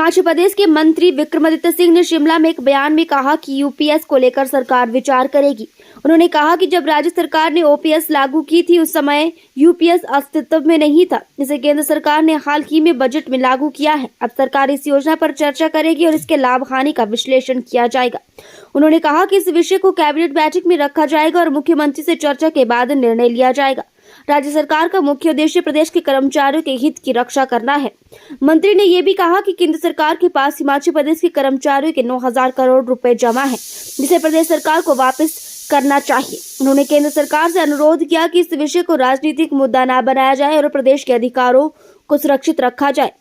हिमाचल प्रदेश के मंत्री विक्रमादित्य सिंह ने शिमला में एक बयान में कहा कि यूपीएस को लेकर सरकार विचार करेगी। उन्होंने कहा कि जब राज्य सरकार ने ओपीएस लागू की थी उस समय यूपीएस अस्तित्व में नहीं था, जिसे केंद्र सरकार ने हाल ही में बजट में लागू किया है। अब सरकार इस योजना पर चर्चा करेगी और इसके लाभ हानि का विश्लेषण किया जाएगा। उन्होंने कहा कि इस विषय को कैबिनेट बैठक में रखा जाएगा और मुख्यमंत्री से चर्चा के बाद निर्णय लिया जाएगा। राज्य सरकार का मुख्य उद्देश्य प्रदेश के कर्मचारियों के हित की रक्षा करना है। मंत्री ने यह भी कहा कि केंद्र सरकार के पास हिमाचल प्रदेश के कर्मचारियों के 9,000 करोड़ रुपए जमा है, जिसे प्रदेश सरकार को वापस करना चाहिए। उन्होंने केंद्र सरकार से अनुरोध किया कि इस विषय को राजनीतिक मुद्दा न बनाया जाए और प्रदेश के अधिकारों को सुरक्षित रखा जाए।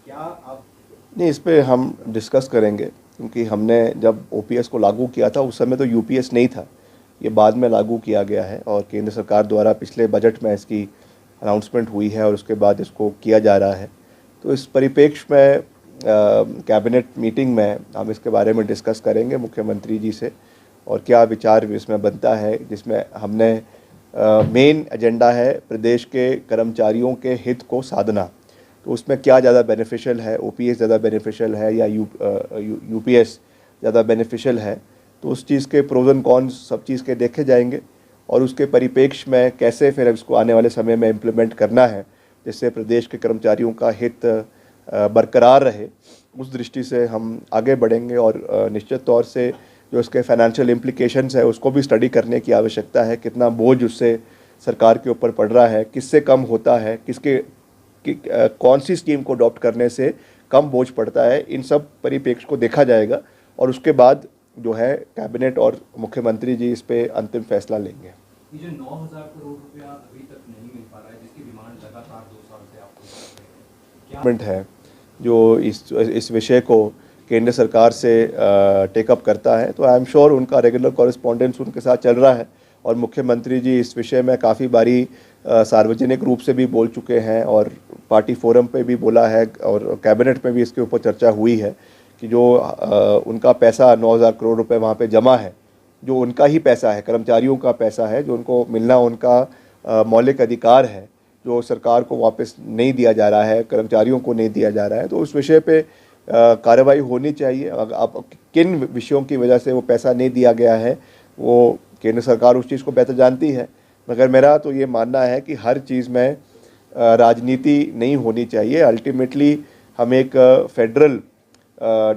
नहीं, इस पे हम डिस्कस करेंगे, क्योंकि हमने जब ओपीएस को लागू किया था उस समय तो यूपीएस नहीं था, ये बाद में लागू किया गया है और केंद्र सरकार द्वारा पिछले बजट में इसकी अनाउंसमेंट हुई है और उसके बाद इसको किया जा रहा है। तो इस परिप्रेक्ष्य में कैबिनेट मीटिंग में हम इसके बारे में डिस्कस करेंगे मुख्यमंत्री जी से और क्या विचार इसमें बनता है, जिसमें हमने मेन एजेंडा है प्रदेश के कर्मचारियों के हित को साधना। तो उसमें क्या ज़्यादा बेनिफिशियल है, ओपीएस ज़्यादा बेनिफिशियल है या यूपीएस ज़्यादा बेनिफिशियल है, तो उस चीज़ के प्रोज एंड कॉन्स सब चीज़ के देखे जाएंगे और उसके परिप्रेक्ष्य में कैसे फिर इसको आने वाले समय में इम्प्लीमेंट करना है जिससे प्रदेश के कर्मचारियों का हित बरकरार रहे, उस दृष्टि से हम आगे बढ़ेंगे। और निश्चित तौर से जो इसके फाइनेंशियल इम्प्लीकेशंस है उसको भी स्टडी करने की आवश्यकता है, कितना बोझ उससे सरकार के ऊपर पड़ रहा है, किससे कम होता है, कौन सी स्कीम को अडॉप्ट करने से कम बोझ पड़ता है, इन सब परिप्रेक्ष्य को देखा जाएगा और उसके बाद जो है कैबिनेट और मुख्यमंत्री जी इस पे अंतिम फैसला लेंगे। ये जो 9,000 करोड़ रुपया अभी तक नहीं मिल पा रहा है, जिसकी डिमांड लगातार 2 साल से आप गवर्नमेंट है जो इस विषय को केंद्र सरकार से टेकअप करता है, तो आई एम श्योर उनका रेगुलर कॉरेस्पॉन्डेंस उनके साथ चल रहा है और मुख्यमंत्री जी इस विषय में काफ़ी बारी सार्वजनिक रूप से भी बोल चुके हैं और पार्टी फोरम पे भी बोला है और कैबिनेट में भी इसके ऊपर चर्चा हुई है कि जो उनका पैसा 9,000 करोड़ रुपए वहाँ पे जमा है, जो उनका ही पैसा है, कर्मचारियों का पैसा है, जो उनको मिलना उनका मौलिक अधिकार है, जो सरकार को वापस नहीं दिया जा रहा है, कर्मचारियों को नहीं दिया जा रहा है, तो उस विषय पे कार्रवाई होनी चाहिए। अब किन विषयों की वजह से वो पैसा नहीं दिया गया है वो केंद्र सरकार उस चीज़ को बेहतर जानती है, मगर मेरा तो ये मानना है कि हर चीज़ में राजनीति नहीं होनी चाहिए। अल्टीमेटली हम एक फेडरल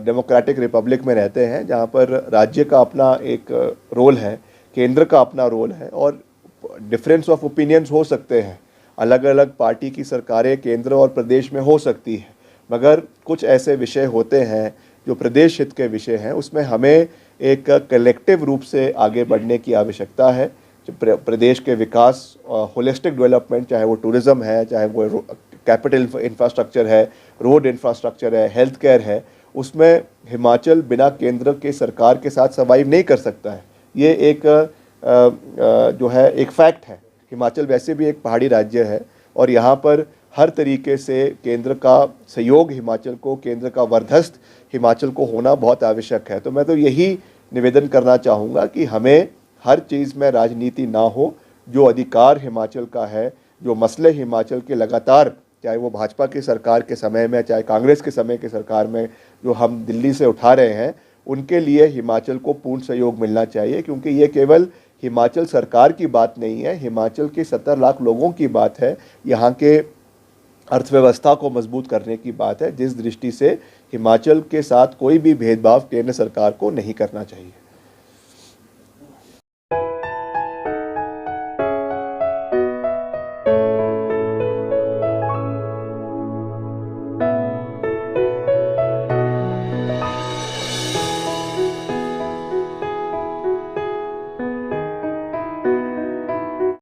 डेमोक्रेटिक रिपब्लिक में रहते हैं जहाँ पर राज्य का अपना एक रोल है, केंद्र का अपना रोल है और डिफरेंस ऑफ ओपिनियंस हो सकते हैं, अलग अलग पार्टी की सरकारें केंद्र और प्रदेश में हो सकती है, मगर कुछ ऐसे विषय होते हैं जो प्रदेश हित के विषय हैं, उसमें हमें एक कलेक्टिव रूप से आगे बढ़ने की आवश्यकता है। जो प्रदेश के विकास, होलिस्टिक डेवलपमेंट, चाहे वो टूरिज़्म है, चाहे वो कैपिटल इंफ्रास्ट्रक्चर है, रोड इंफ्रास्ट्रक्चर है, हेल्थ केयर है, उसमें हिमाचल बिना केंद्र के सरकार के साथ सर्वाइव नहीं कर सकता है। ये एक जो है एक फैक्ट है। हिमाचल वैसे भी एक पहाड़ी राज्य है और यहाँ पर हर तरीके से केंद्र का सहयोग हिमाचल को, केंद्र का वर्धस्त हिमाचल को होना बहुत आवश्यक है। तो मैं तो यही निवेदन करना चाहूँगा कि हमें हर चीज़ में राजनीति ना हो, जो अधिकार हिमाचल का है, जो मसले हिमाचल के लगातार, चाहे वो भाजपा की सरकार के समय में, चाहे कांग्रेस के समय के सरकार में, जो हम दिल्ली से उठा रहे हैं, उनके लिए हिमाचल को पूर्ण सहयोग मिलना चाहिए, क्योंकि ये केवल हिमाचल सरकार की बात नहीं है, हिमाचल के 70 लाख लोगों की बात है, यहाँ के अर्थव्यवस्था को मजबूत करने की बात है, जिस दृष्टि से हिमाचल के साथ कोई भी भेदभाव केंद्र सरकार को नहीं करना चाहिए।